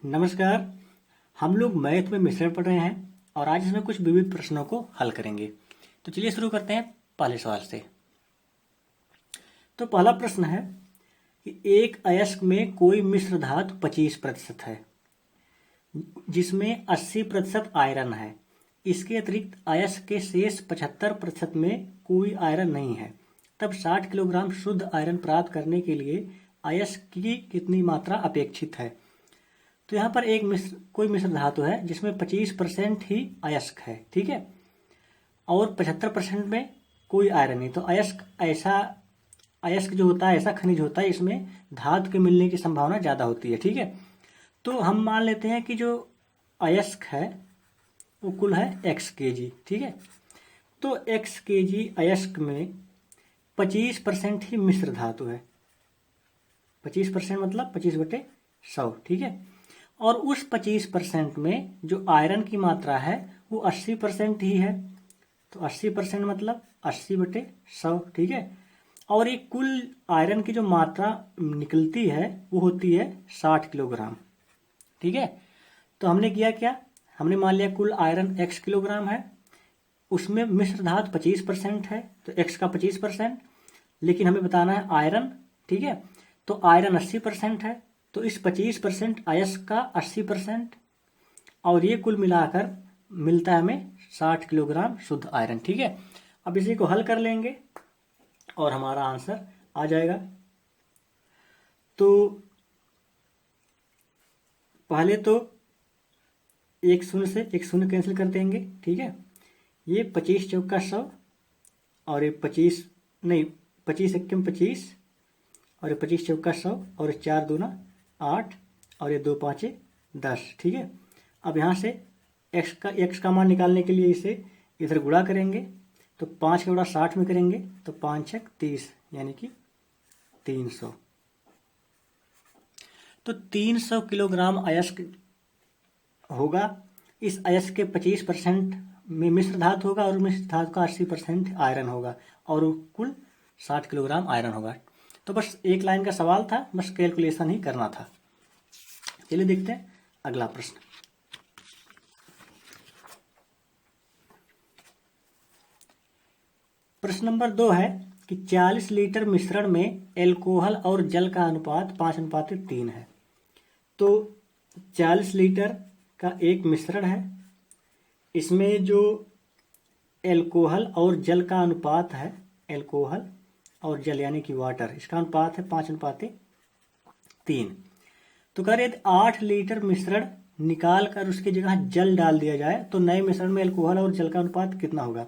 नमस्कार। हम लोग मैथ में मिश्रण पढ़ रहे हैं और आज इसमें कुछ विविध प्रश्नों को हल करेंगे। तो चलिए शुरू करते हैं पहले सवाल से। तो पहला प्रश्न है कि एक अयस्क में कोई मिश्र धातु 25% है जिसमें 80% आयरन है। इसके अतिरिक्त अयस्क के शेष 75% में कोई आयरन नहीं है। तब 60 किलोग्राम शुद्ध आयरन प्राप्त करने के लिए अयस्क की कितनी मात्रा अपेक्षित है। तो यहाँ पर कोई मिश्र धातु है जिसमें 25% ही अयस्क है, ठीक है, और 75% में कोई आयरन नहीं। तो अयस्क जो होता है ऐसा खनिज होता है इसमें धातु के मिलने की संभावना ज़्यादा होती है, ठीक है। तो हम मान लेते हैं कि जो अयस्क है वो कुल है x kg, ठीक है। तो x kg अयस्क में 25% ही मिश्र धातु है। 25% मतलब 25/100, ठीक है। और उस 25% में जो आयरन की मात्रा है वो 80% ही है। तो 80% मतलब 80/100, ठीक है। और ये कुल आयरन की जो मात्रा निकलती है वो होती है 60 किलोग्राम, ठीक है। तो हमने किया क्या, हमने मान लिया कुल आयरन x किलोग्राम है, उसमें मिश्र धातु 25% है तो x का 25%, लेकिन हमें बताना है आयरन, ठीक है। तो आयरन 80% है तो इस 25% अयस्क का 80% और ये कुल मिलाकर मिलता है हमें 60 किलोग्राम शुद्ध आयरन, ठीक है। अब इसी को हल कर लेंगे और हमारा आंसर आ जाएगा। तो पहले तो एक शून्य से एक शून्य कैंसिल कर देंगे, ठीक है। ये 25 चौका 100 और ये 25 नहीं 25 एक्के 25 और ये 25 चौका 100 और 4 दूना 8 और ये 2 5 10, ठीक है। अब यहाँ से x का मान निकालने के लिए इसे इधर गुणा करेंगे तो 5 का गुणा 60 में करेंगे तो 5 छक 30 यानी कि 300। तो 300 किलोग्राम अयस्क होगा। इस अयस्क के 25% में मिश्र धातु होगा और मिश्र धातु का 80% आयरन होगा और कुल 60 किलोग्राम आयरन होगा। तो बस एक लाइन का सवाल था, बस कैलकुलेशन ही करना था। चलिए देखते हैं अगला प्रश्न। प्रश्न नंबर 2 है कि 40 लीटर मिश्रण में एल्कोहल और जल का अनुपात 5:3 है। तो 40 लीटर का एक मिश्रण है, इसमें जो एल्कोहल और जल का अनुपात है, एल्कोहल और जल यानी कि वाटर, इसका अनुपात है 5:3। तो कह रहे 8 लीटर मिश्रण निकाल कर उसकी जगह जल डाल दिया जाए तो नए मिश्रण में एल्कोहल और जल का अनुपात कितना होगा।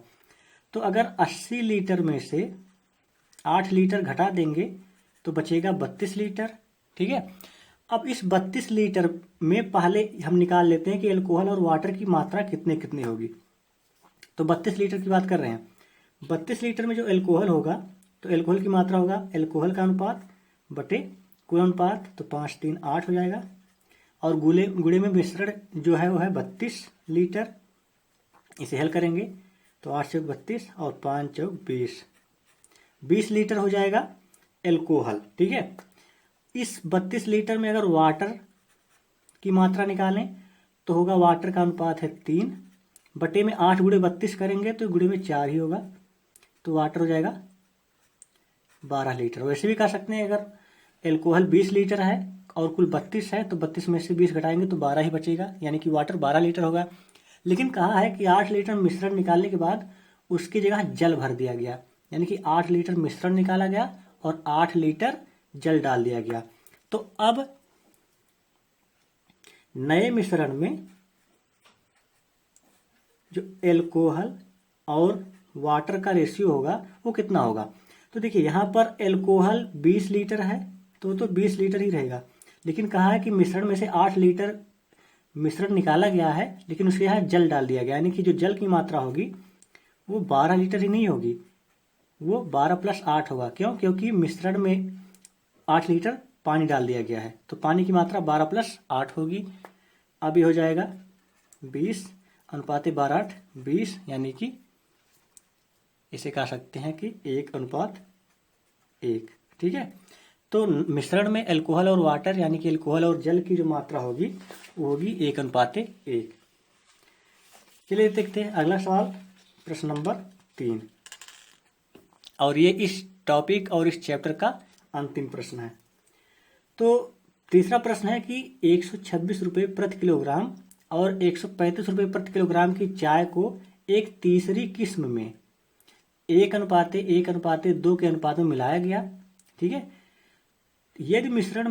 तो अगर 80 लीटर में से 8 लीटर घटा देंगे तो बचेगा 32 लीटर, ठीक है। अब इस 32 लीटर में पहले हम निकाल लेते हैं कि एल्कोहल और वाटर की मात्रा कितने कितनी होगी। तो 32 लीटर की बात कर रहे हैं। 32 लीटर में जो एल्कोहल होगा तो एल्कोहल की मात्रा होगा एल्कोहल का अनुपात बटे कुल अनुपात, तो 5 3 8 हो जाएगा। और गुणे में मिश्रण जो है वो है 32 लीटर। इसे हल करेंगे तो 8 चौक 32 और 5 चौक 20 लीटर हो जाएगा एल्कोहल, ठीक है। इस 32 लीटर में अगर वाटर की मात्रा निकालें तो होगा वाटर का अनुपात है 3 बटे में 8 गुणे 32 करेंगे तो गुणे में 4 ही होगा, तो वाटर हो जाएगा 12 लीटर। वैसे भी कर सकते हैं, अगर एल्कोहल 20 लीटर है और कुल 32 है तो 32 में से 20 घटाएंगे तो 12 ही बचेगा, यानी कि वाटर 12 लीटर होगा। लेकिन कहा है कि 8 लीटर मिश्रण निकालने के बाद उसकी जगह जल भर दिया गया, यानी कि 8 लीटर मिश्रण निकाला गया और 8 लीटर जल डाल दिया गया। तो अब नए मिश्रण में जो एल्कोहल और वाटर का रेशियो होगा वो कितना होगा। तो देखिए यहाँ पर एल्कोहल 20 लीटर है तो 20 लीटर ही रहेगा, लेकिन कहा है कि मिश्रण में से 8 लीटर मिश्रण निकाला गया है लेकिन उसके यहाँ जल डाल दिया गया, यानी कि जो जल की मात्रा होगी वो 12 लीटर ही नहीं होगी, वो 12 + 8 होगा। क्यों? क्योंकि मिश्रण में 8 लीटर पानी डाल दिया गया है तो पानी की मात्रा 12 + 8 होगी। अब ये हो जाएगा 20 अनुपात 12 8 20, यानी कि इसे कह सकते हैं कि 1:1, ठीक है। तो मिश्रण में अल्कोहल और वाटर यानी कि अल्कोहल और जल की जो मात्रा होगी वो होगी 1:1। चलिए देखते हैं अगला सवाल, प्रश्न नंबर 3, और ये इस टॉपिक और इस चैप्टर का अंतिम प्रश्न है। तो तीसरा प्रश्न है कि 126 रुपये प्रति किलोग्राम और 135 रुपये प्रति किलोग्राम की चाय को एक तीसरी किस्म में 1:1:2 के अनुपात में मिलाया गया। ठीक है, यदि मिश्रण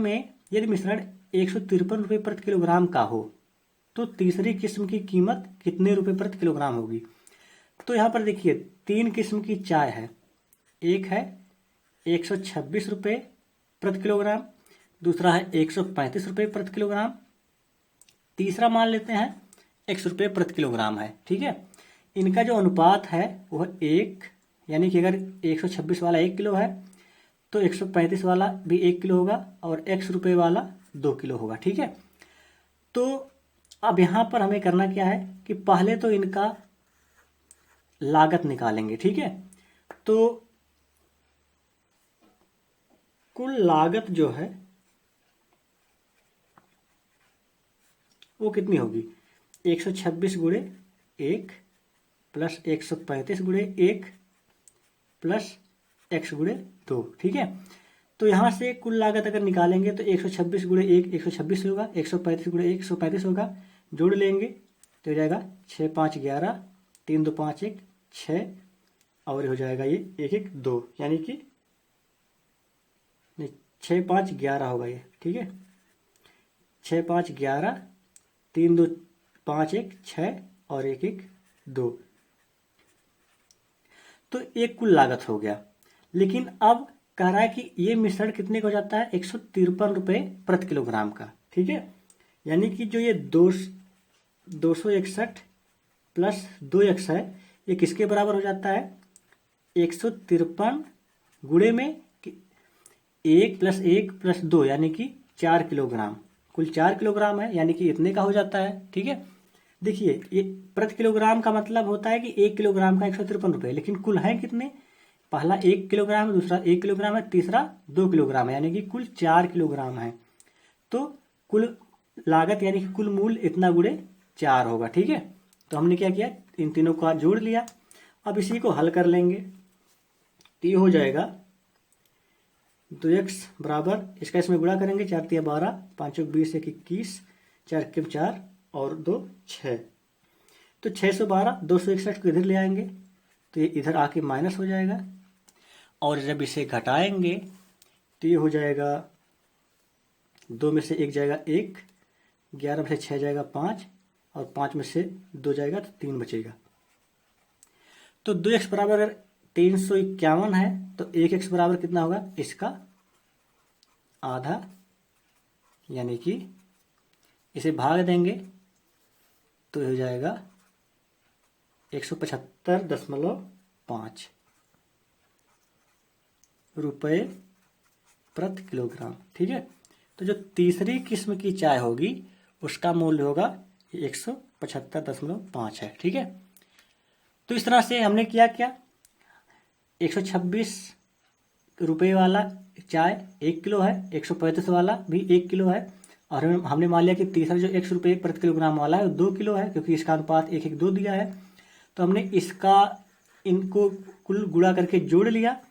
153 रुपये प्रति किलोग्राम का हो तो तीसरी किस्म की कीमत कितने रुपए प्रति किलोग्राम होगी। तो यहाँ पर देखिए 3 किस्म की चाय है, एक है 126 रुपये प्रति किलोग्राम, दूसरा है 135 रुपये प्रति किलोग्राम, तीसरा मान लेते हैं 100 रुपये प्रति किलोग्राम है। ठीक है, इनका जो अनुपात है वह 1, यानी कि अगर 126 वाला 1 किलो है तो 135 वाला भी 1 किलो होगा और 100 रुपये वाला 2 किलो होगा। ठीक है, तो अब यहाँ पर हमें करना क्या है कि पहले तो इनका लागत निकालेंगे। ठीक है, तो कुल लागत जो है वो कितनी होगी, 126 गुणे 1 प्लस 135 गुणे 1 प्लस x गुणे 2। ठीक है, तो यहाँ से कुल लागत अगर निकालेंगे तो 126 गुणे 1 126 होगा, 135 गुणे 1 135 होगा, जोड़ लेंगे तो हो जाएगा 6 5 11, 3 2 5 1 6, और हो जाएगा ये 1 1 2, यानी कि 6 5 11 होगा ये। ठीक है, 6 5 11, 3 2 5 1 6 और 1 1 2, तो एक कुल लागत हो गया। लेकिन अब कह रहा है कि ये मिश्रण कितने का हो जाता है, 153 रुपये प्रति किलोग्राम का। ठीक है, यानी कि जो ये 261 प्लस 2x है ये किसके बराबर हो जाता है, 153 गुणे में 1 प्लस 1 प्लस 2 यानी कि 4 किलोग्राम, कुल 4 किलोग्राम है, यानी कि इतने का हो जाता है। ठीक है, देखिए ये प्रति किलोग्राम का मतलब होता है कि 1 किलोग्राम का 153 रुपये, लेकिन कुल है कितने, पहला 1 किलोग्राम, दूसरा 1 किलोग्राम है, तीसरा 2 किलोग्राम है, यानी कि कुल 4 किलोग्राम है। तो कुल लागत यानी कि कुल मूल्य इतना गुणे 4 होगा। ठीक है, तो हमने क्या किया, इन तीनों का जोड़ लिया। अब इसी को हल कर लेंगे तो ये हो जाएगा 2x बराबर, इसका इसमें गुणा करेंगे, 4 3 12, 5 20 1 21, 4 4 और 2 6, तो 612, 261 को इधर ले आएंगे तो ये इधर आके माइनस हो जाएगा, और जब इसे घटाएंगे तो ये हो जाएगा 2 में से 1 जाएगा 1, 11 में से 6 जाएगा 5, और 5 में से 2 जाएगा तो 3 बचेगा। तो 2x बराबर अगर 351 है तो 1x बराबर कितना होगा, इसका आधा, यानी कि इसे भाग देंगे तो हो जाएगा 175.5 रुपये प्रति किलोग्राम। ठीक है, तो जो तीसरी किस्म की चाय होगी उसका मूल्य होगा 175.5 है। ठीक है, तो इस तरह से हमने किया क्या, 126 रुपये वाला चाय 1 किलो है, 135 वाला भी 1 किलो है, और हमने मान लिया कि तीसरा जो 100 रुपये प्रति किलोग्राम वाला है 2 किलो है, क्योंकि इसका अनुपात 1 1 2 दिया है। तो हमने इनको कुल गुणा करके जोड़ लिया,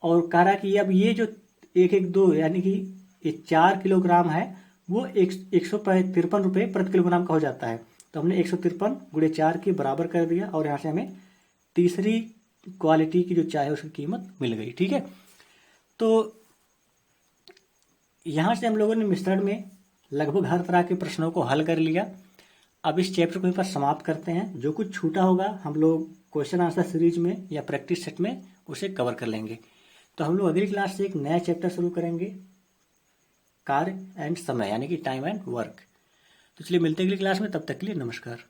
और कह रहा कि अब ये जो 1 1 2 यानी कि ये 4 किलोग्राम है वो 153 रुपये प्रति किलोग्राम का हो जाता है। तो हमने 153 गुणे 4 के बराबर कर दिया, और यहाँ से हमें तीसरी क्वालिटी की जो चाय है उसकी कीमत मिल गई। ठीक है, तो यहाँ से हम लोगों ने मिश्रण में लगभग हर तरह के प्रश्नों को हल कर लिया। अब इस चैप्टर को यहीं पर समाप्त करते हैं। जो कुछ छूटा होगा हम लोग क्वेश्चन आंसर सीरीज में या प्रैक्टिस सेट में उसे कवर कर लेंगे। तो हम लोग अगली क्लास से एक नया चैप्टर शुरू करेंगे, कार्य एंड समय, यानी कि टाइम एंड वर्क। तो चलिए मिलते हैं अगली क्लास में, तब तक के लिए नमस्कार।